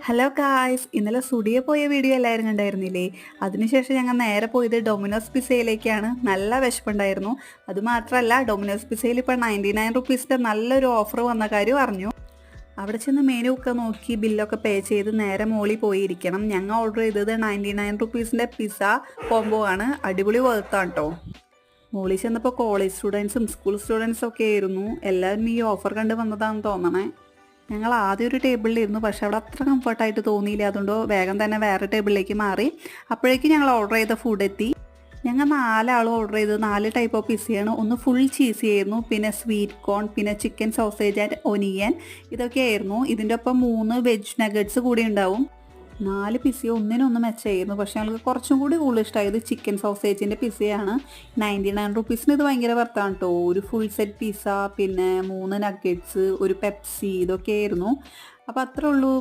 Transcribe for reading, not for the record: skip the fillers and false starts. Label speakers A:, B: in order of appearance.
A: Hello guys, ഇന്നലെ studio പോയ video എല്ലാവരും കണ്ടായിരുന്നില്ലേ? അതിനുശേഷം ഞങ്ങൾ നേരെ പോയത് ഡൊമിനോസ് പിസയിലേക്കാണ്. നല്ല വിശപ്പുണ്ടായിരുന്നു. അതുമാത്രമല്ല, ഡൊമിനോസ് പിസയിൽ ഇപ്പോൾ 99 നല്ലൊരു ഓഫർ വന്ന കാര്യം അറിഞ്ഞു. അവിടെ ചെന്ന് മെനു ഒക്കെ നോക്കി ബില്ലൊക്കെ പേ ചെയ്ത് നേരെ മോളിൽ പോയിരിക്കണം. ഞങ്ങൾ ഓർഡർ ചെയ്തത് 99 പിസ്സ കോംബോ ആണ്. അടിപൊളി വർത്താണ് കേട്ടോ. മോളിൽ ചെന്നപ്പോൾ കോളേജ് സ്റ്റുഡൻസും സ്കൂൾ സ്റ്റുഡൻസും ഒക്കെ ആയിരുന്നു. എല്ലാവരും ഈ ഓഫർ കണ്ട് വന്നതാണെന്ന് തോന്നണേ. ഞങ്ങൾ ആദ്യം ഒരു ടേബിളിലിരുന്നു, പക്ഷെ അവിടെ അത്ര കംഫർട്ടായിട്ട് തോന്നിയില്ല. അതുകൊണ്ട് വേഗം തന്നെ വേറെ ടേബിളിലേക്ക് മാറി. അപ്പോഴേക്കും ഞങ്ങൾ ഓർഡർ ചെയ്ത ഫുഡ് എത്തി. ഞങ്ങൾ 4 ആൾ ഓർഡർ ചെയ്തത് 4 ടൈപ്പ് ഓഫ് പിസയാണ്. ഒന്ന് ഫുൾ ചീസി ആയിരുന്നു, പിന്നെ സ്വീറ്റ് കോൺ, പിന്നെ ചിക്കൻ സോസേജ് ആൻഡ് ഒനിയൻ, ഇതൊക്കെയായിരുന്നു. ഇതിൻ്റെ ഒപ്പം 3 വെജ് നഗറ്റ്സ് കൂടി ഉണ്ടാവും. 4 പിസ ഒന്നിനൊന്ന് മെച്ചമായിരുന്നു. പക്ഷേ ഞങ്ങൾക്ക് കുറച്ചും കൂടി കൂടുതൽ ഇഷ്ടമായത് ചിക്കൻ സോസേജിൻ്റെ പിസയാണ്. 99 ഇത് ഭയങ്കര വർത്താണ് കേട്ടോ. ഒരു ഫുൾ സെറ്റ് പിസ, പിന്നെ 3 നഗറ്റ്സ്, ഒരു പെപ്സി, ഇതൊക്കെയായിരുന്നു. അപ്പോൾ അത്രേ ഉള്ളൂ.